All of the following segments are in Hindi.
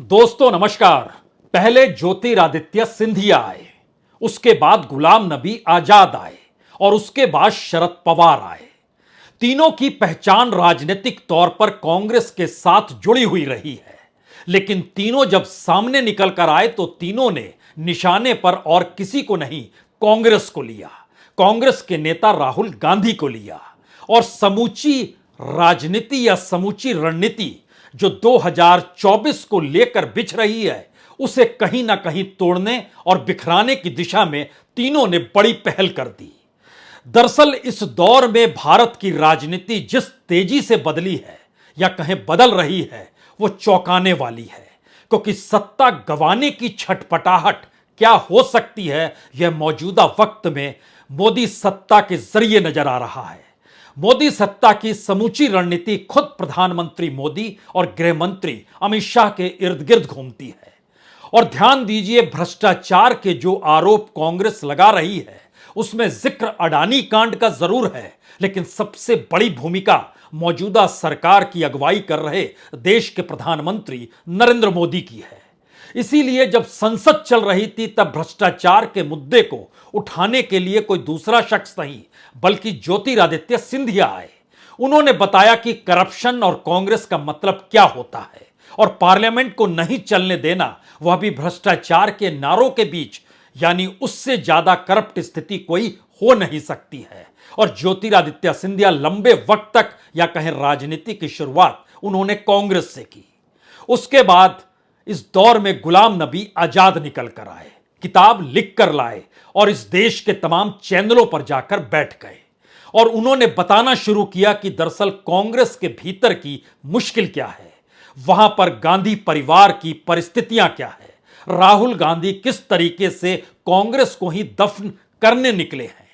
दोस्तों नमस्कार। पहले ज्योतिरादित्य सिंधिया आए, उसके बाद गुलाम नबी आजाद आए और उसके बाद शरद पवार आए। तीनों की पहचान राजनीतिक तौर पर कांग्रेस के साथ जुड़ी हुई रही है, लेकिन तीनों जब सामने निकल कर आए तो तीनों ने निशाने पर और किसी को नहीं, कांग्रेस को लिया। कांग्रेस के नेता राहुल गांधी को लिया और समूची राजनीति या समूची रणनीति जो 2024 को लेकर बिछ रही है, उसे कहीं ना कहीं तोड़ने और बिखराने की दिशा में तीनों ने बड़ी पहल कर दी। दरअसल इस दौर में भारत की राजनीति जिस तेजी से बदली है या कहें बदल रही है, वो चौंकाने वाली है, क्योंकि सत्ता गंवाने की छटपटाहट क्या हो सकती है, यह मौजूदा वक्त में मोदी सत्ता के जरिए नजर आ रहा है। मोदी सत्ता की समूची रणनीति खुद प्रधानमंत्री मोदी और गृह मंत्री अमित शाह के इर्द गिर्द घूमती है। और ध्यान दीजिए, भ्रष्टाचार के जो आरोप कांग्रेस लगा रही है उसमें जिक्र अडानी कांड का जरूर है, लेकिन सबसे बड़ी भूमिका मौजूदा सरकार की अगुवाई कर रहे देश के प्रधानमंत्री नरेंद्र मोदी की है। इसीलिए जब संसद चल रही थी तब भ्रष्टाचार के मुद्दे को उठाने के लिए कोई दूसरा शख्स नहीं बल्कि ज्योतिरादित्य सिंधिया आए। उन्होंने बताया कि करप्शन और कांग्रेस का मतलब क्या होता है और पार्लियामेंट को नहीं चलने देना, वह भी भ्रष्टाचार के नारों के बीच, यानी उससे ज्यादा करप्ट स्थिति कोई हो नहीं सकती है। और ज्योतिरादित्य सिंधिया लंबे वक्त तक या कहें राजनीति की शुरुआत उन्होंने कांग्रेस से की। उसके बाद इस दौर में गुलाम नबी आजाद निकल कर आए, किताब लिख कर लाए और इस देश के तमाम चैनलों पर जाकर बैठ गए और उन्होंने बताना शुरू किया कि दरअसल कांग्रेस के भीतर की मुश्किल क्या है, वहां पर गांधी परिवार की परिस्थितियां क्या है, राहुल गांधी किस तरीके से कांग्रेस को ही दफन करने निकले हैं।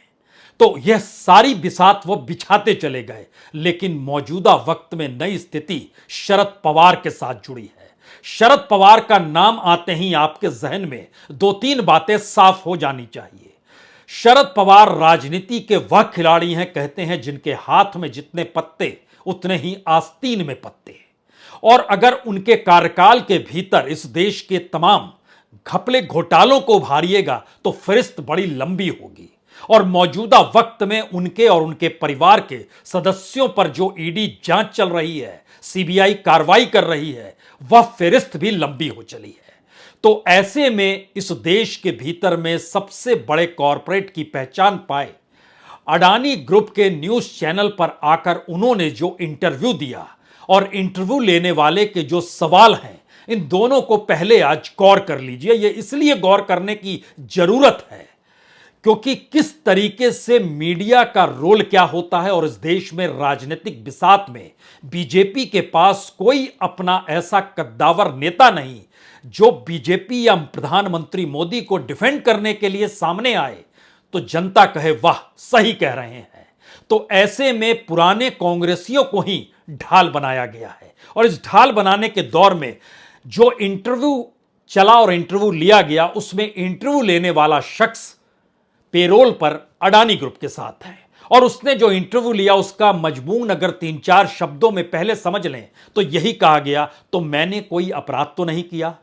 तो यह सारी बिसात वो बिछाते चले गए, लेकिन मौजूदा वक्त में नई स्थिति शरद पवार के साथ जुड़ी है। शरद पवार का नाम आते ही आपके जहन में दो तीन बातें साफ हो जानी चाहिए। शरद पवार राजनीति के वह खिलाड़ी हैं, कहते हैं, जिनके हाथ में जितने पत्ते उतने ही आस्तीन में पत्ते। और अगर उनके कार्यकाल के भीतर इस देश के तमाम घपले घोटालों को उभारिएगा तो फहरिस्त बड़ी लंबी होगी। और मौजूदा वक्त में उनके और उनके परिवार के सदस्यों पर जो ईडी जांच चल रही है, सीबीआई कार्रवाई कर रही है, वह फहरिस्त भी लंबी हो चली है। तो ऐसे में इस देश के भीतर में सबसे बड़े कॉरपोरेट की पहचान पाए अडानी ग्रुप के न्यूज चैनल पर आकर उन्होंने जो इंटरव्यू दिया और इंटरव्यू लेने वाले के जो सवाल हैं, इन दोनों को पहले आज गौर कर लीजिए। यह इसलिए गौर करने की जरूरत है क्योंकि किस तरीके से मीडिया का रोल क्या होता है और इस देश में राजनीतिक बिसात में बीजेपी के पास कोई अपना ऐसा कद्दावर नेता नहीं जो बीजेपी या प्रधानमंत्री मोदी को डिफेंड करने के लिए सामने आए तो जनता कहे वाह, सही कह रहे हैं। तो ऐसे में पुराने कांग्रेसियों को ही ढाल बनाया गया है और इस ढाल बनाने के दौर में जो इंटरव्यू चला और इंटरव्यू लिया गया, उसमें इंटरव्यू लेने वाला शख्स पेरोल पर अडानी ग्रुप के साथ है और उसने जो इंटरव्यू लिया उसका मजमून अगर तीन चार शब्दों में पहले समझ लें तो यही कहा गया, तो मैंने कोई अपराध तो नहीं किया,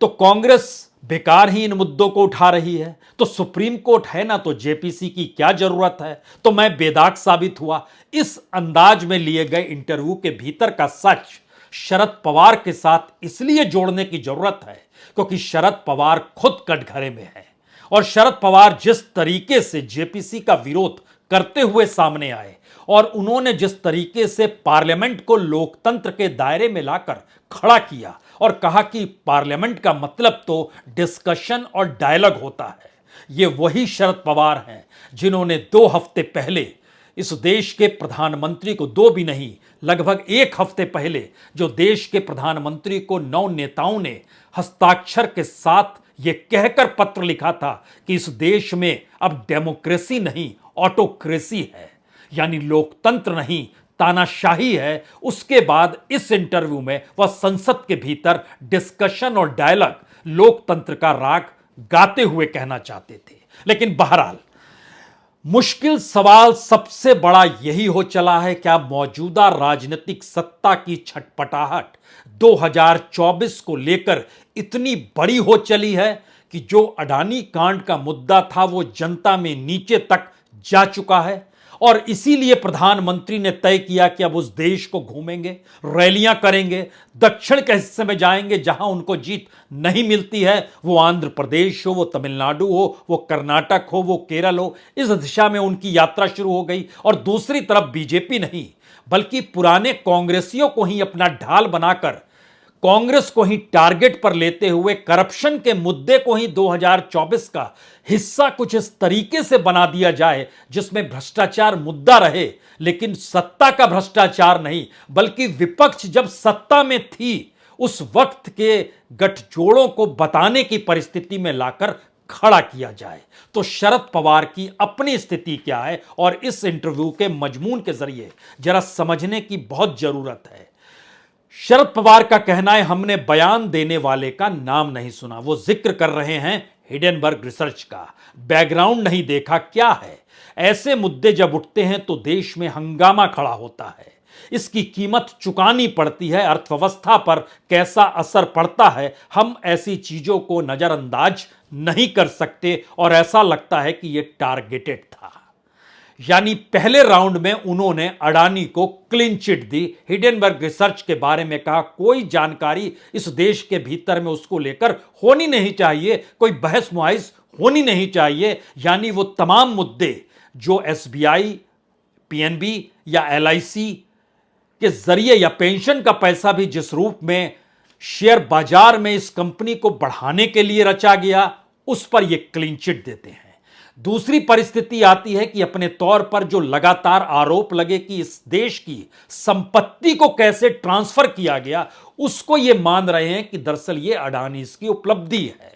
तो कांग्रेस बेकार ही इन मुद्दों को उठा रही है, तो सुप्रीम कोर्ट है ना, तो जेपीसी की क्या जरूरत है, तो मैं बेदाग साबित हुआ। इस अंदाज में लिए गए इंटरव्यू के भीतर का सच शरद पवार के साथ इसलिए जोड़ने की जरूरत है क्योंकि शरद पवार खुद कटघरे में है और शरद पवार जिस तरीके से जेपीसी का विरोध करते हुए सामने आए और उन्होंने जिस तरीके से पार्लियामेंट को लोकतंत्र के दायरे में लाकर खड़ा किया और कहा कि पार्लियामेंट का मतलब तो डिस्कशन और डायलॉग होता है, ये वही शरद पवार हैं जिन्होंने 2 हफ्ते पहले इस देश के प्रधानमंत्री को, 2 भी नहीं लगभग 1 हफ्ते पहले, जो देश के प्रधानमंत्री को 9 नेताओं ने हस्ताक्षर के साथ यह कहकर पत्र लिखा था कि इस देश में अब डेमोक्रेसी नहीं ऑटोक्रेसी है, यानी लोकतंत्र नहीं तानाशाही है। उसके बाद इस इंटरव्यू में वह संसद के भीतर डिस्कशन और डायलॉग, लोकतंत्र का राग गाते हुए कहना चाहते थे। लेकिन बहरहाल मुश्किल सवाल सबसे बड़ा यही हो चला है, क्या मौजूदा राजनीतिक सत्ता की छटपटाहट 2024 को लेकर इतनी बड़ी हो चली है कि जो अडानी कांड का मुद्दा था वो जनता में नीचे तक जा चुका है। और इसीलिए प्रधानमंत्री ने तय किया कि अब उस देश को घूमेंगे, रैलियां करेंगे, दक्षिण के हिस्से में जाएंगे जहां उनको जीत नहीं मिलती है, वो आंध्र प्रदेश हो, वो तमिलनाडु हो, वो कर्नाटक हो, वो केरल हो। इस दिशा में उनकी यात्रा शुरू हो गई। और दूसरी तरफ बीजेपी नहीं बल्कि पुराने कांग्रेसियों को ही अपना ढाल बनाकर, कांग्रेस को ही टारगेट पर लेते हुए करप्शन के मुद्दे को ही 2024 का हिस्सा कुछ इस तरीके से बना दिया जाए जिसमें भ्रष्टाचार मुद्दा रहे, लेकिन सत्ता का भ्रष्टाचार नहीं बल्कि विपक्ष जब सत्ता में थी उस वक्त के गठजोड़ों को बताने की परिस्थिति में लाकर खड़ा किया जाए। तो शरद पवार की अपनी स्थिति क्या है और इस इंटरव्यू के मजमून के जरिए जरा समझने की बहुत जरूरत है। शरद पवार का कहना है, हमने बयान देने वाले का नाम नहीं सुना। वो जिक्र कर रहे हैं हिडेनबर्ग रिसर्च का, बैकग्राउंड नहीं देखा क्या है। ऐसे मुद्दे जब उठते हैं तो देश में हंगामा खड़ा होता है, इसकी कीमत चुकानी पड़ती है, अर्थव्यवस्था पर कैसा असर पड़ता है, हम ऐसी चीजों को नजरअंदाज नहीं कर सकते। और ऐसा लगता है कि यह टारगेटेड था। यानी पहले राउंड में उन्होंने अडानी को क्लीन चिट दी। हिडेनबर्ग रिसर्च के बारे में कहा कोई जानकारी इस देश के भीतर में उसको लेकर होनी नहीं चाहिए, कोई बहस मुआइज होनी नहीं चाहिए। यानी वो तमाम मुद्दे जो एसबीआई, पीएनबी या एलआईसी के जरिए या पेंशन का पैसा भी जिस रूप में शेयर बाजार में इस कंपनी को बढ़ाने के लिए रचा गया, उस पर यह क्लीन चिट देते हैं। दूसरी परिस्थिति आती है कि अपने तौर पर जो लगातार आरोप लगे कि इस देश की संपत्ति को कैसे ट्रांसफर किया गया, उसको यह मान रहे हैं कि दरअसल यह अडानी की उपलब्धि है।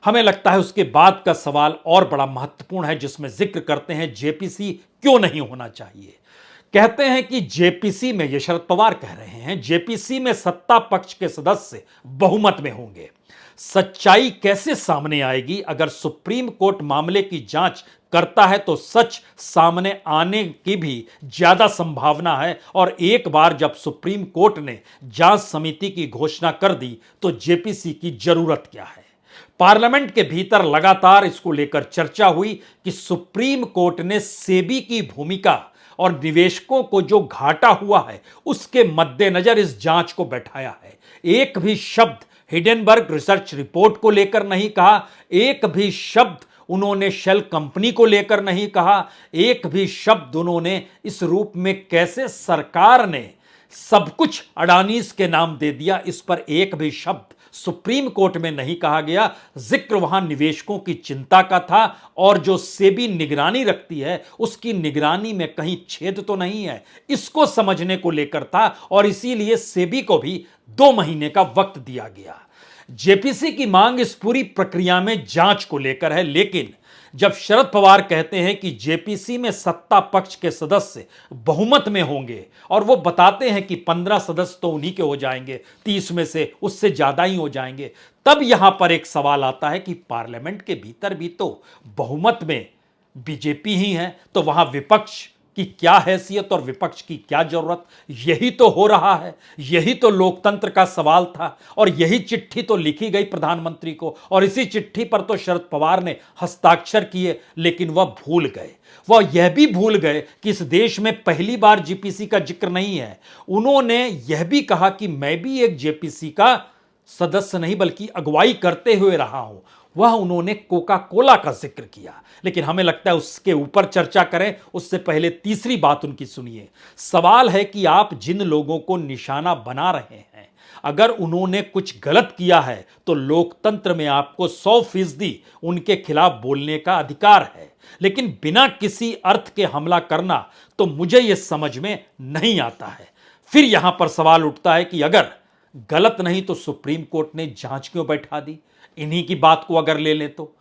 हमें लगता है उसके बाद का सवाल और बड़ा महत्वपूर्ण है जिसमें जिक्र करते हैं जेपीसी क्यों नहीं होना चाहिए। कहते हैं कि जेपीसी में, ये शरद पवार कह रहे हैं, जेपीसी में सत्ता पक्ष के सदस्य बहुमत में होंगे। सच्चाई कैसे सामने आएगी? अगर सुप्रीम कोर्ट मामले की जांच करता है तो सच सामने आने की भी ज्यादा संभावना है। और एक बार जब सुप्रीम कोर्ट ने जांच समिति की घोषणा कर दी तो जेपीसी की जरूरत क्या है? पार्लियामेंट के भीतर लगातार इसको लेकर चर्चा हुई कि सुप्रीम कोर्ट ने सेबी की भूमिका और निवेशकों को जो घाटा हुआ है उसके मद्देनजर इस जांच को बैठाया है। एक भी शब्द हिडेनबर्ग रिसर्च रिपोर्ट को लेकर नहीं कहा, एक भी शब्द उन्होंने शेल कंपनी को लेकर नहीं कहा, एक भी शब्द उन्होंने इस रूप में कैसे सरकार ने सब कुछ अडानीज के नाम दे दिया, इस पर एक भी शब्द सुप्रीम कोर्ट में नहीं कहा गया। जिक्र वहां निवेशकों की चिंता का था और जो सेबी निगरानी रखती है उसकी निगरानी में कहीं छेद तो नहीं है, इसको समझने को लेकर था। और इसीलिए सेबी को भी 2 महीने का वक्त दिया गया। जेपीसी की मांग इस पूरी प्रक्रिया में जांच को लेकर है, लेकिन जब शरद पवार कहते हैं कि जेपीसी में सत्ता पक्ष के सदस्य बहुमत में होंगे और वो बताते हैं कि 15 सदस्य तो उन्हीं के हो जाएंगे, 30 में से उससे ज्यादा ही हो जाएंगे, तब यहां पर एक सवाल आता है कि पार्लियामेंट के भीतर भी तो बहुमत में बीजेपी ही है, तो वहां विपक्ष की क्या हैसियत और विपक्ष की क्या जरूरत? यही तो हो रहा है, यही तो लोकतंत्र का सवाल था। और यही चिट्ठी तो लिखी गई प्रधानमंत्री को और इसी चिट्ठी पर तो शरद पवार ने हस्ताक्षर किए, लेकिन वह भूल गए। वह यह भी भूल गए कि इस देश में पहली बार जेपीसी का जिक्र नहीं है। उन्होंने यह भी कहा कि मैं भी एक जेपीसी का सदस्य नहीं बल्कि अगुवाई करते हुए रहा हूं। वह उन्होंने कोका कोला का जिक्र किया, लेकिन हमें लगता है उसके ऊपर चर्चा करें उससे पहले तीसरी बात उनकी सुनिए। सवाल है कि आप जिन लोगों को निशाना बना रहे हैं, अगर उन्होंने कुछ गलत किया है तो लोकतंत्र में आपको 100% उनके खिलाफ बोलने का अधिकार है, लेकिन बिना किसी अर्थ के हमला करना तो मुझे यह समझ में नहीं आता है। फिर यहां पर सवाल उठता है कि अगर गलत नहीं तो सुप्रीम कोर्ट ने जांच क्यों बैठा दी? इन्हीं की बात को अगर ले लें तो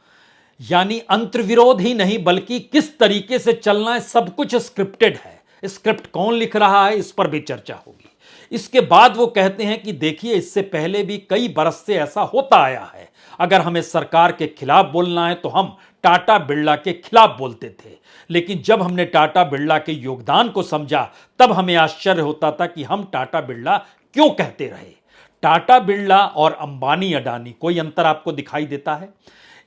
यानी अंतर्विरोध ही नहीं बल्कि किस तरीके से चलना है सब कुछ स्क्रिप्टेड है। स्क्रिप्ट कौन लिख रहा है, इस पर भी चर्चा होगी। इसके बाद वो कहते हैं कि देखिए, इससे पहले भी कई बरस से ऐसा होता आया है। अगर हमें सरकार के खिलाफ बोलना है तो हम टाटा बिरला के खिलाफ बोलते थे, लेकिन जब हमने टाटा बिरला के योगदान को समझा तब हमें आश्चर्य होता था कि हम टाटा बिरला क्यों कहते रहे। टाटा बिरला और अंबानी अडानी, कोई अंतर आपको दिखाई देता है?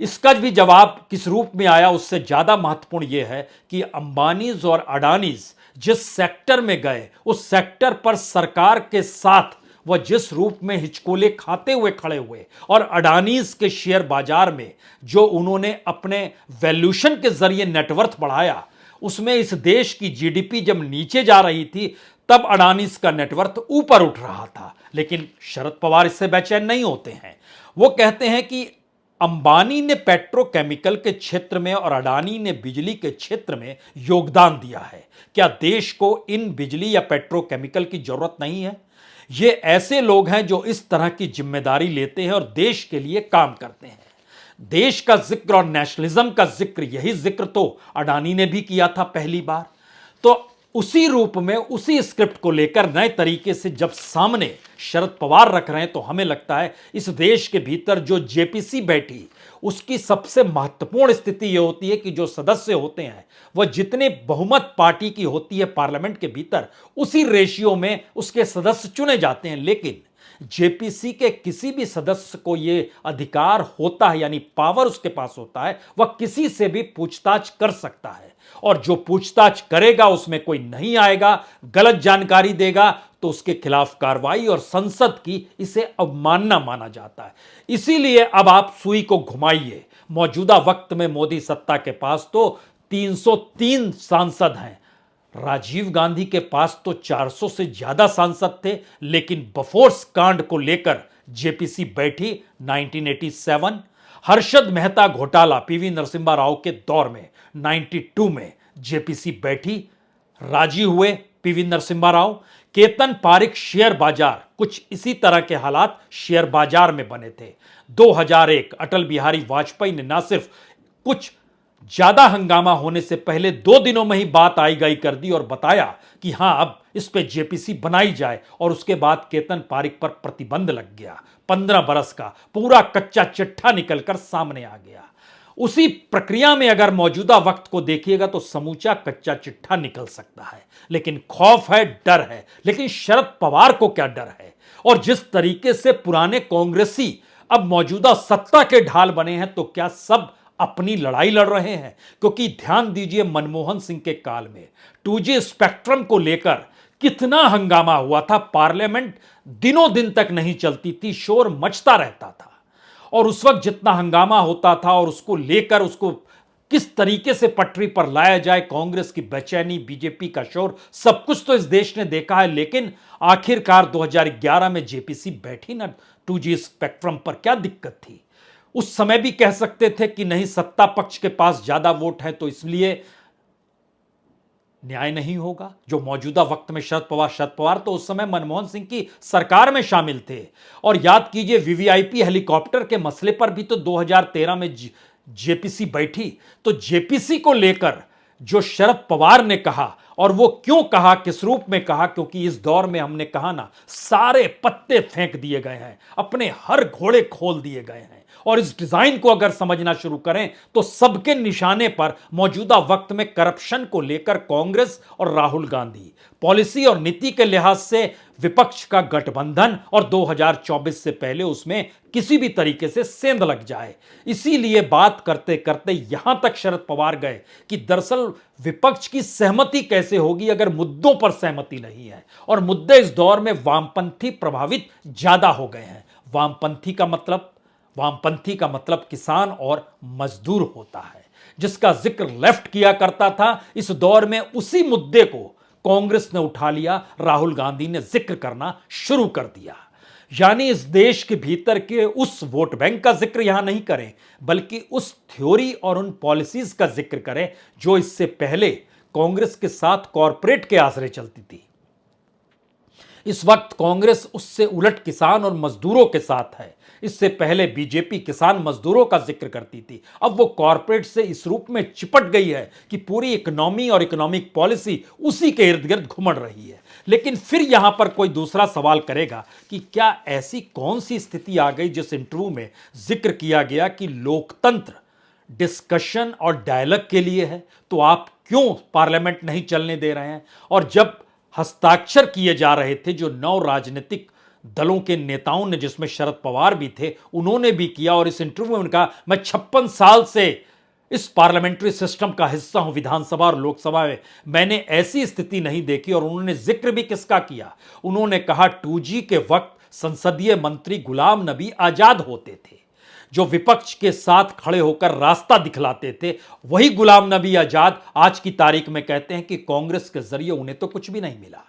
इसका भी जवाब किस रूप में आया, उससे ज्यादा महत्वपूर्ण यह है कि अंबानीज और अडानीज जिस सेक्टर में गए, उस सेक्टर पर सरकार के साथ वह जिस रूप में हिचकोले खाते हुए खड़े हुए, और अडानीज के शेयर बाजार में जो उन्होंने अपने वैल्यूशन के जरिए नेटवर्थ बढ़ाया, उसमें इस देश की जीडीपी जब नीचे जा रही थी तब अडानीज का नेटवर्थ ऊपर उठ रहा था। लेकिन शरद पवार इससे बेचैन नहीं होते हैं। वो कहते हैं कि अंबानी ने पेट्रोकेमिकल के क्षेत्र में और अडानी ने बिजली के क्षेत्र में योगदान दिया है। क्या देश को इन बिजली या पेट्रोकेमिकल की जरूरत नहीं है? ये ऐसे लोग हैं जो इस तरह की जिम्मेदारी लेते हैं और देश के लिए काम करते हैं। देश का जिक्र और नेशनलिज्म का जिक्र, यही जिक्र तो अडानी ने भी किया था पहली बार। तो उसी रूप में, उसी स्क्रिप्ट को लेकर नए तरीके से जब सामने शरद पवार रख रहे हैं तो हमें लगता है इस देश के भीतर जो जेपीसी बैठी, उसकी सबसे महत्वपूर्ण स्थिति यह होती है कि जो सदस्य होते हैं वह जितने बहुमत पार्टी की होती है पार्लियामेंट के भीतर, उसी रेशियो में उसके सदस्य चुने जाते हैं। लेकिन जेपीसी के किसी भी सदस्य को यह अधिकार होता है, यानी पावर उसके पास होता है, वह किसी से भी पूछताछ कर सकता है, और जो पूछताछ करेगा उसमें कोई नहीं आएगा, गलत जानकारी देगा तो उसके खिलाफ कार्रवाई, और संसद की इसे अवमानना माना जाता है। इसीलिए अब आप सुई को घुमाइए, मौजूदा वक्त में मोदी सत्ता के पास तो 303 सांसद हैं, राजीव गांधी के पास तो 400 से ज्यादा सांसद थे, लेकिन बफोर्स कांड को लेकर जेपीसी बैठी 1987, हर्षद मेहता घोटाला पीवी नरसिम्हा राव के दौर में 92 में जेपीसी बैठी, राजी हुए पीवी नरसिम्हा राव। केतन पारिक शेयर बाजार, कुछ इसी तरह के हालात शेयर बाजार में बने थे। 2001 अटल बिहारी वाजपेयी ने न सिर्फ कुछ ज्यादा हंगामा होने से पहले 2 दिनों में ही बात आई गई कर दी और बताया कि हां अब इस पे जेपीसी बनाई जाए, और उसके बाद केतन पारिक पर प्रतिबंध लग गया। 15 बरस का पूरा कच्चा चिट्ठा निकलकर सामने आ गया। उसी प्रक्रिया में अगर मौजूदा वक्त को देखिएगा तो समूचा कच्चा चिट्ठा निकल सकता है, लेकिन खौफ है, डर है। लेकिन शरद पवार को क्या डर है? और जिस तरीके से पुराने कांग्रेसी अब मौजूदा सत्ता के ढाल बने हैं, तो क्या सब अपनी लड़ाई लड़ रहे हैं? क्योंकि ध्यान दीजिए, मनमोहन सिंह के काल में 2G स्पेक्ट्रम को लेकर कितना हंगामा हुआ था। पार्लियामेंट दिनों दिन तक नहीं चलती थी, शोर मचता रहता था। और उस वक्त जितना हंगामा होता था और उसको लेकर उसको किस तरीके से पटरी पर लाया जाए, कांग्रेस की बेचैनी, बीजेपी का शोर, सब कुछ तो इस देश ने देखा है। लेकिन आखिरकार 2011 में जेपीसी बैठी ना 2G स्पेक्ट्रम पर, क्या दिक्कत थी? उस समय भी कह सकते थे कि नहीं, सत्ता पक्ष के पास ज्यादा वोट हैं तो इसलिए न्याय नहीं होगा। जो मौजूदा वक्त में शरद पवार तो उस समय मनमोहन सिंह की सरकार में शामिल थे। और याद कीजिए, वीवीआईपी हेलीकॉप्टर के मसले पर भी तो 2013 में जेपीसी बैठी। तो जेपीसी को लेकर जो शरद पवार ने कहा, और वो क्यों कहा, किस रूप में कहा, क्योंकि इस दौर में हमने कहा ना, सारे पत्ते फेंक दिए गए हैं, अपने हर घोड़े खोल दिए गए हैं। और इस डिजाइन को अगर समझना शुरू करें तो सबके निशाने पर मौजूदा वक्त में करप्शन को लेकर कांग्रेस और राहुल गांधी, पॉलिसी और नीति के लिहाज से विपक्ष का गठबंधन, और 2024 से पहले उसमें किसी भी तरीके से सेंध लग जाए। इसीलिए बात करते करते यहां तक शरद पवार गए कि दरअसल विपक्ष की सहमति कैसे होगी अगर मुद्दों पर सहमति नहीं है। और मुद्दे इस दौर में वामपंथी प्रभावित ज्यादा हो गए हैं। वामपंथी का मतलब किसान और मजदूर होता है, जिसका जिक्र लेफ्ट किया करता था। इस दौर में उसी मुद्दे को कांग्रेस ने उठा लिया, राहुल गांधी ने जिक्र करना शुरू कर दिया। यानी इस देश के भीतर के उस वोट बैंक का जिक्र यहां नहीं करें, बल्कि उस थ्योरी और उन पॉलिसीज का जिक्र करें जो इससे पहले कांग्रेस के साथ कॉरपोरेट के आसरे चलती थी। इस वक्त कांग्रेस उससे उलट किसान और मजदूरों के साथ है। इससे पहले बीजेपी किसान मजदूरों का जिक्र करती थी, अब वो कॉरपोरेट से इस रूप में चिपट गई है कि पूरी इकोनॉमी और इकोनॉमिक पॉलिसी उसी के इर्द गिर्द घुमड़ रही है। लेकिन फिर यहां पर कोई दूसरा सवाल करेगा कि क्या ऐसी कौन सी स्थिति आ गई जिस इंटरव्यू में जिक्र किया गया कि लोकतंत्र डिस्कशन और डायलॉग के लिए है, तो आप क्यों पार्लियामेंट नहीं चलने दे रहे हैं? और जब हस्ताक्षर किए जा रहे थे, जो 9 राजनीतिक दलों के नेताओं ने, जिसमें शरद पवार भी थे, उन्होंने भी किया और इस इंटरव्यू में उनका, मैं 56 साल से इस पार्लियामेंट्री सिस्टम का हिस्सा हूं, विधानसभा और लोकसभा में मैंने ऐसी स्थिति नहीं देखी। और उन्होंने जिक्र भी किसका किया? उन्होंने कहा 2G के वक्त संसदीय मंत्री गुलाम नबी आजाद होते थे, जो विपक्ष के साथ खड़े होकर रास्ता दिखलाते थे। वही गुलाम नबी आजाद आज की तारीख में कहते हैं कि कांग्रेस के जरिए उन्हें तो कुछ भी नहीं मिला,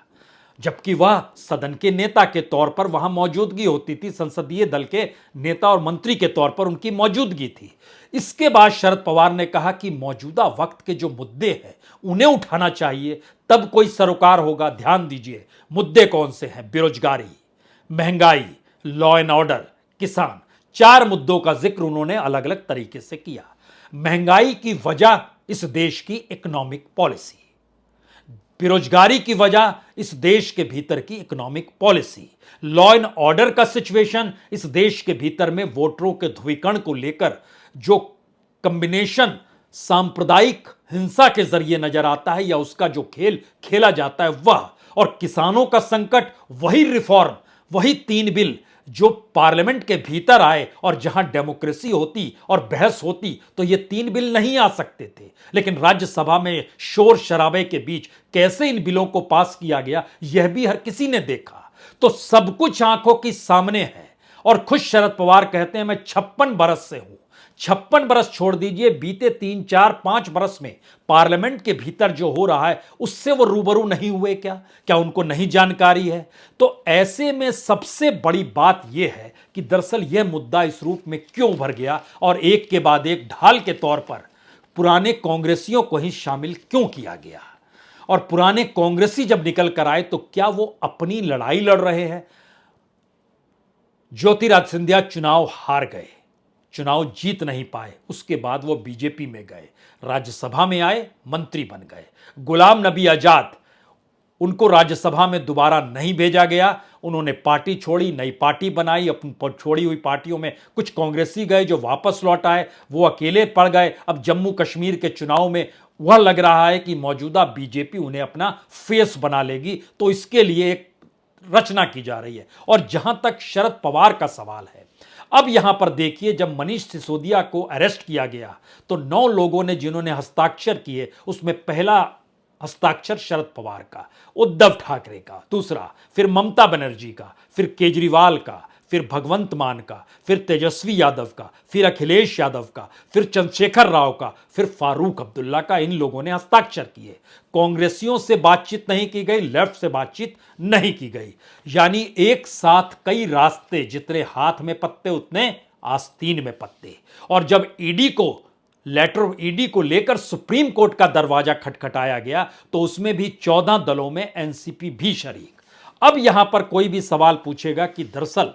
जबकि वह सदन के नेता के तौर पर वहां मौजूदगी होती थी, संसदीय दल के नेता और मंत्री के तौर पर उनकी मौजूदगी थी। इसके बाद शरद पवार ने कहा कि मौजूदा वक्त के जो मुद्दे हैं उन्हें उठाना चाहिए, तब कोई सरोकार होगा। ध्यान दीजिए, मुद्दे कौन से हैं? बेरोजगारी, महंगाई, लॉ एंड ऑर्डर, किसान। 4 मुद्दों का जिक्र उन्होंने अलग अलग तरीके से किया। महंगाई की वजह इस देश की इकोनॉमिक पॉलिसी, बेरोजगारी की वजह इस देश के भीतर की economic policy, law and order का सिचुएशन इस देश के भीतर में वोटरों के ध्रुवीकरण को लेकर जो कॉम्बिनेशन सांप्रदायिक हिंसा के जरिए नजर आता है या उसका जो खेल खेला जाता है वह, और किसानों का संकट, वही रिफॉर्म, वही 3 बिल जो पार्लियामेंट के भीतर आए और जहां डेमोक्रेसी होती और बहस होती तो ये 3 बिल नहीं आ सकते थे। लेकिन राज्यसभा में शोर शराबे के बीच कैसे इन बिलों को पास किया गया, यह भी हर किसी ने देखा। तो सब कुछ आंखों के सामने है। और खुद शरद पवार कहते हैं मैं 56 बरस से हूं। 56 बरस छोड़ दीजिए, बीते 3, 4, 5 बरस में पार्लियामेंट के भीतर जो हो रहा है उससे वो रूबरू नहीं हुए क्या उनको नहीं जानकारी है? तो ऐसे में सबसे बड़ी बात यह है कि दरअसल यह मुद्दा इस रूप में क्यों उभर गया और एक के बाद एक ढाल के तौर पर पुराने कांग्रेसियों को ही शामिल क्यों किया गया? और पुराने कांग्रेसी जब निकल कर आए तो क्या वो अपनी लड़ाई लड़ रहे हैं? ज्योतिरादित्य सिंधिया चुनाव हार गए, चुनाव जीत नहीं पाए, उसके बाद वो बीजेपी में गए, राज्यसभा में आए, मंत्री बन गए। गुलाम नबी आजाद, उनको राज्यसभा में दोबारा नहीं भेजा गया, उन्होंने पार्टी छोड़ी, नई पार्टी बनाई। अपनी छोड़ी हुई पार्टियों में कुछ कांग्रेसी गए जो वापस लौट आए, वो अकेले पड़ गए। अब जम्मू कश्मीर के चुनाव में वह लग रहा है कि मौजूदा बीजेपी उन्हें अपना फेस बना लेगी, तो इसके लिए एक रचना की जा रही है। और जहां तक शरद पवार का सवाल है, अब यहां पर देखिए, जब मनीष सिसोदिया को अरेस्ट किया गया तो 9 लोगों ने जिन्होंने हस्ताक्षर किए, उसमें पहला हस्ताक्षर शरद पवार का, उद्धव ठाकरे का, दूसरा फिर ममता बनर्जी का, फिर केजरीवाल का, फिर भगवंत मान का, फिर तेजस्वी यादव का, फिर अखिलेश यादव का, फिर चंद्रशेखर राव का, फिर फारूक अब्दुल्ला का। इन लोगों ने हस्ताक्षर किए। कांग्रेसियों से बातचीत नहीं की गई, लेफ्ट से बातचीत नहीं की गई। यानी एक साथ कई रास्ते, जितने हाथ में पत्ते उतने आस्तीन में पत्ते। और जब ईडी को लेकर सुप्रीम कोर्ट का दरवाजा खटखटाया गया तो उसमें भी 14 दलों में एनसीपी भी शरीक। अब यहां पर कोई भी सवाल पूछेगा कि दरअसल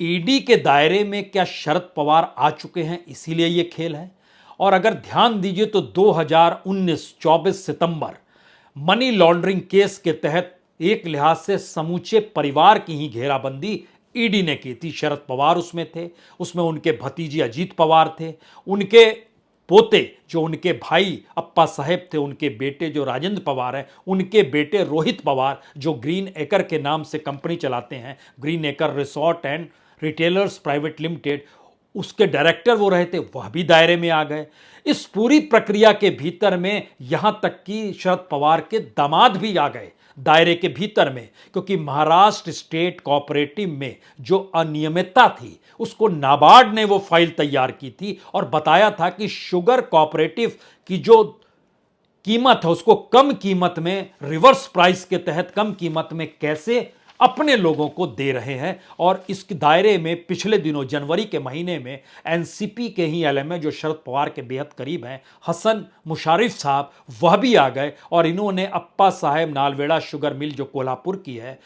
ईडी के दायरे में क्या शरद पवार आ चुके हैं, इसीलिए यह खेल है? और अगर ध्यान दीजिए तो 2019 24 सितंबर मनी लॉन्ड्रिंग केस के तहत एक लिहाज से समूचे परिवार की ही घेराबंदी ईडी ने की थी। शरद पवार उसमें थे, उसमें उनके भतीजे अजीत पवार थे, उनके पोते जो उनके भाई अप्पा साहेब थे, उनके बेटे जो राजेंद्र पवार हैं, उनके बेटे रोहित पवार जो ग्रीन एकर के नाम से कंपनी चलाते हैं, green acre resort and retailers private limited, उसके डायरेक्टर वो रहे थे, वह भी दायरे में आ गए। इस पूरी प्रक्रिया के भीतर में यहां तक कि शरद पवार के दामाद भी आ गए दायरे के भीतर में, क्योंकि महाराष्ट्र स्टेट कोऑपरेटिव में जो अनियमितता थी उसको नाबार्ड ने वो फाइल तैयार की थी और बताया था कि शुगर कोऑपरेटिव की जो कीमत है उसको कम कीमत में, रिवर्स प्राइस के तहत कम कीमत में कैसे अपने लोगों को दे रहे हैं। और इस दायरे में पिछले दिनों जनवरी के महीने में एनसीपी के ही एलएमए जो शरद पवार के बेहद करीब हैं, हसन मुशारिफ साहब, वह भी आ गए और इन्होंने अप्पा साहेब नालवेड़ा शुगर मिल जो कोल्हापुर की है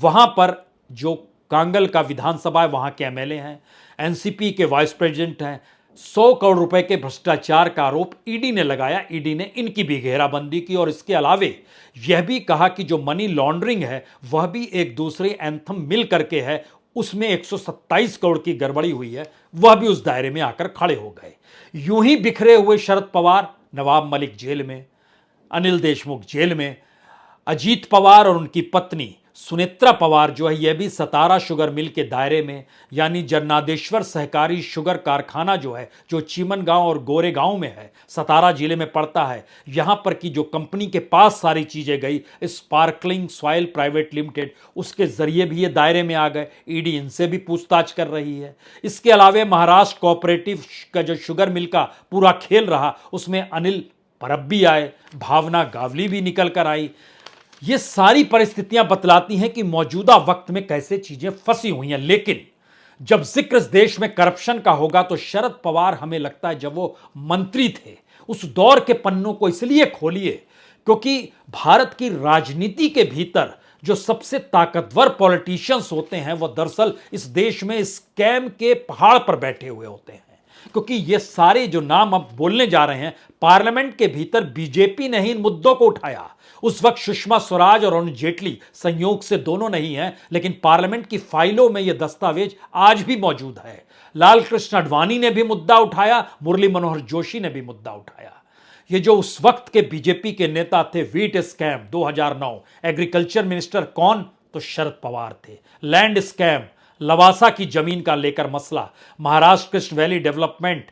वहां पर जो कांगल का विधानसभा है वहां के एमएलए हैं, एनसीपी के वाइस प्रेसिडेंट हैं, 100 करोड़ रुपए के भ्रष्टाचार का आरोप ईडी ने लगाया। ईडी ने इनकी भी घेराबंदी की और इसके अलावे यह भी कहा कि जो मनी लॉन्ड्रिंग है वह भी एक दूसरे एंथम मिल करके है, उसमें 127 करोड़ की गड़बड़ी हुई है, वह भी उस दायरे में आकर खड़े हो गए। यूं ही बिखरे हुए शरद पवार, नवाब मलिक जेल में, अनिल देशमुख जेल में, अजीत पवार और उनकी पत्नी सुनेत्रा पवार जो है यह भी सतारा शुगर मिल के दायरे में, यानी जन्नादेश्वर सहकारी शुगर कारखाना जो है जो चीमन गांव और गोरे गांव में है, सतारा जिले में पड़ता है, यहां पर की जो कंपनी के पास सारी चीजें गई स्पार्कलिंग सॉइल प्राइवेट लिमिटेड, उसके जरिए भी ये दायरे में आ गए। ईडी इनसे भी पूछताछ कर रही है। इसके अलावा महाराष्ट्र कोऑपरेटिव का जो शुगर मिल का पूरा खेल रहा उसमें अनिल परब भी आए, भावना गावली भी निकल कर आई। ये सारी परिस्थितियां बतलाती हैं कि मौजूदा वक्त में कैसे चीजें फंसी हुई हैं। लेकिन जब जिक्र इस देश में करप्शन का होगा तो शरद पवार, हमें लगता है जब वो मंत्री थे उस दौर के पन्नों को इसलिए खोलिए क्योंकि भारत की राजनीति के भीतर जो सबसे ताकतवर पॉलिटिशियंस होते हैं वह दरअसल इस देश में स्कैम के पहाड़ पर बैठे हुए होते हैं। क्योंकि ये सारे जो नाम अब बोलने जा रहे हैं, पार्लियामेंट के भीतर बीजेपी ने ही इन मुद्दों को उठाया। उस वक्त सुषमा स्वराज और अरुण जेटली, संयोग से दोनों नहीं हैं, लेकिन पार्लियामेंट की फाइलों में यह दस्तावेज आज भी मौजूद है। लाल कृष्ण आडवाणी ने भी मुद्दा उठाया, मुरली मनोहर जोशी ने भी मुद्दा उठाया। ये जो उस वक्त के बीजेपी के नेता थे, व्हीट स्कैम 2009, एग्रीकल्चर मिनिस्टर कौन, तो शरद पवार थे। लैंड स्कैम, लवासा की जमीन का लेकर मसला, महाराष्ट्र कृष्ण वैली डेवलपमेंट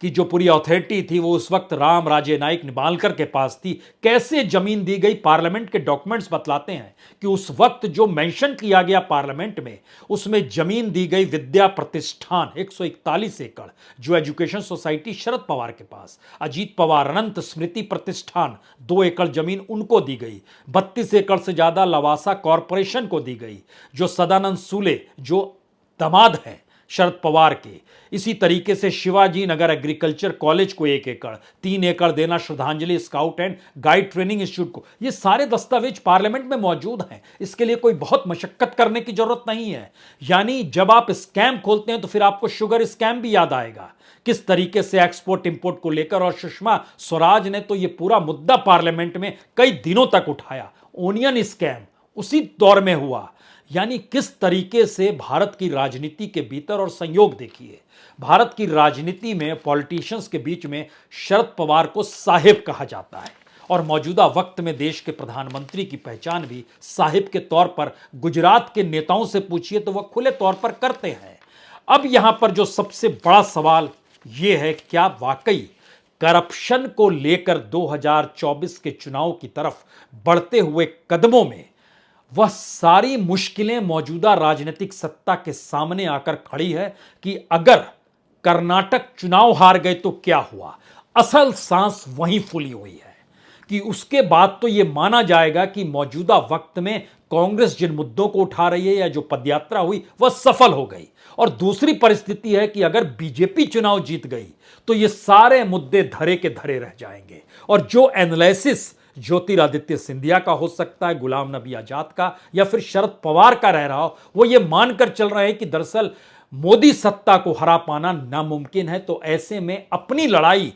की जो पूरी अथॉरिटी थी वो उस वक्त राम राजे नाइक निबालकर के पास थी। कैसे जमीन दी गई, पार्लियामेंट के डॉक्यूमेंट्स बतलाते हैं कि उस वक्त जो मेंशन किया गया पार्लियामेंट में, उसमें जमीन दी गई विद्या प्रतिष्ठान 141 एकड़ जो एजुकेशन सोसाइटी शरद पवार के पास, अजीत पवार अनंत स्मृति प्रतिष्ठान 2 एकड़ जमीन उनको दी गई, 32 एकड़ से ज्यादा लवासा कॉरपोरेशन को दी गई जो सदानंद सूले जो दामाद हैं शरद पवार के। इसी तरीके से शिवाजी नगर एग्रीकल्चर कॉलेज को 1 एकड़, 3 एकड़ देना श्रद्धांजलि scout and guide training institute को। ये सारे दस्तावेज पार्लियामेंट में मौजूद हैं, इसके लिए कोई बहुत मशक्कत करने की जरूरत नहीं है। यानी जब आप स्कैम खोलते हैं तो फिर आपको शुगर स्कैम भी याद आएगा, किस तरीके से एक्सपोर्ट इंपोर्ट को लेकर, और सुषमा स्वराज ने तो ये पूरा मुद्दा पार्लियामेंट में कई दिनों तक उठाया। ओनियन स्कैम उसी दौर में हुआ। यानी किस तरीके से भारत की राजनीति के भीतर, और संयोग देखिए भारत की राजनीति में पॉलिटिशियंस के बीच में शरद पवार को साहिब कहा जाता है, और मौजूदा वक्त में देश के प्रधानमंत्री की पहचान भी साहिब के तौर पर गुजरात के नेताओं से पूछिए तो वह खुले तौर पर करते हैं। अब यहां पर जो सबसे बड़ा सवाल यह है, क्या वाकई करप्शन को लेकर 2024 के चुनाव की तरफ बढ़ते हुए कदमों में वह सारी मुश्किलें मौजूदा राजनीतिक सत्ता के सामने आकर खड़ी है कि अगर कर्नाटक चुनाव हार गए तो क्या हुआ? असल सांस वहीं फूली हुई है कि उसके बाद तो यह माना जाएगा कि मौजूदा वक्त में कांग्रेस जिन मुद्दों को उठा रही है या जो पदयात्रा हुई वह सफल हो गई। और दूसरी परिस्थिति है कि अगर बीजेपी चुनाव जीत गई तो ये सारे मुद्दे धरे के धरे रह जाएंगे। और जो एनालिसिस ज्योतिरादित्य सिंधिया का हो सकता है, गुलाम नबी आजाद का, या फिर शरद पवार का रह रहा हो, वो ये मानकर चल रहे हैं कि दरअसल मोदी सत्ता को हरा पाना नामुमकिन है। तो ऐसे में अपनी लड़ाई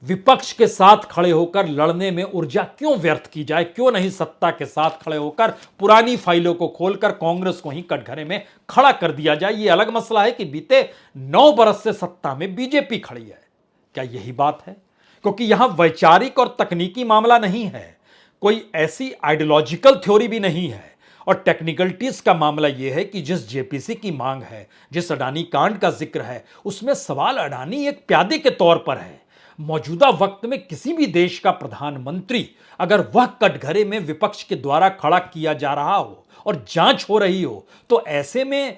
विपक्ष के साथ खड़े होकर लड़ने में ऊर्जा क्यों व्यर्थ की जाए? क्यों नहीं सत्ता के साथ खड़े होकर पुरानी फाइलों को खोलकर कांग्रेस को ही कटघरे में खड़ा कर दिया जाए? यह अलग मसला है कि बीते 9 बरस से सत्ता में बीजेपी खड़ी है। क्या यही बात है? क्योंकि यहां वैचारिक और तकनीकी मामला नहीं है, कोई ऐसी आइडियोलॉजिकल थ्योरी भी नहीं है, और टेक्निकलिटीज का मामला यह है कि जिस जेपीसी की मांग है, जिस अडानी कांड का जिक्र है, उसमें सवाल अडानी एक प्यादे के तौर पर है। मौजूदा वक्त में किसी भी देश का प्रधानमंत्री अगर वह कटघरे में विपक्ष के द्वारा खड़ा किया जा रहा हो और जांच हो रही हो, तो ऐसे में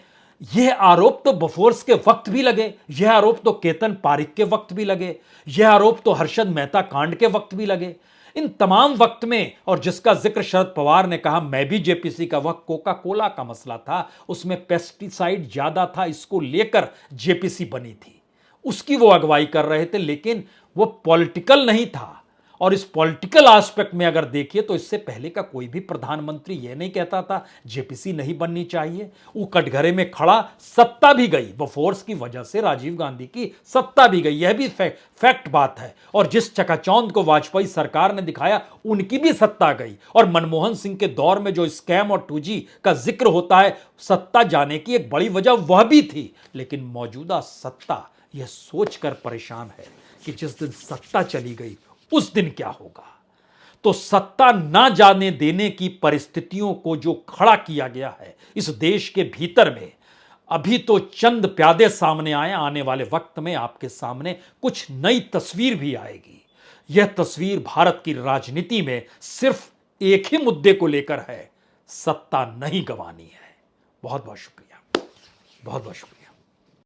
यह आरोप तो बफोर्स के वक्त भी लगे, यह आरोप तो केतन पारिक के वक्त भी लगे, यह आरोप तो हर्षद मेहता कांड के वक्त भी लगे। इन तमाम वक्त में, और जिसका जिक्र शरद पवार ने कहा मैं भी जेपीसी का, वह कोका कोला का मसला था, उसमें पेस्टिसाइड ज्यादा था, इसको लेकर जेपीसी बनी थी, उसकी वो अगुवाई कर रहे थे, लेकिन वो पॉलिटिकल नहीं था। और इस पॉलिटिकल एस्पेक्ट में अगर देखिए तो इससे पहले का कोई भी प्रधानमंत्री यह नहीं कहता था जेपीसी नहीं बननी चाहिए। वो कटघरे में खड़ा, सत्ता भी गई, वो फोर्स की वजह से राजीव गांधी की सत्ता भी गई, यह भी फैक्ट बात है। और जिस चकाचौंध को वाजपेयी सरकार ने दिखाया उनकी भी सत्ता गई। और मनमोहन सिंह के दौर में जो स्कैम और 2G का जिक्र होता है, सत्ता जाने की एक बड़ी वजह वह भी थी। लेकिन मौजूदा सत्ता यह सोचकर परेशान है कि जिस दिन सत्ता चली गई उस दिन क्या होगा। तो सत्ता ना जाने देने की परिस्थितियों को जो खड़ा किया गया है इस देश के भीतर में, अभी तो चंद प्यादे सामने आए, आने वाले वक्त में आपके सामने कुछ नई तस्वीर भी आएगी। यह तस्वीर भारत की राजनीति में सिर्फ एक ही मुद्दे को लेकर है, सत्ता नहीं गंवानी है। बहुत बहुत शुक्रिया, बहुत बहुत शुक्रिया।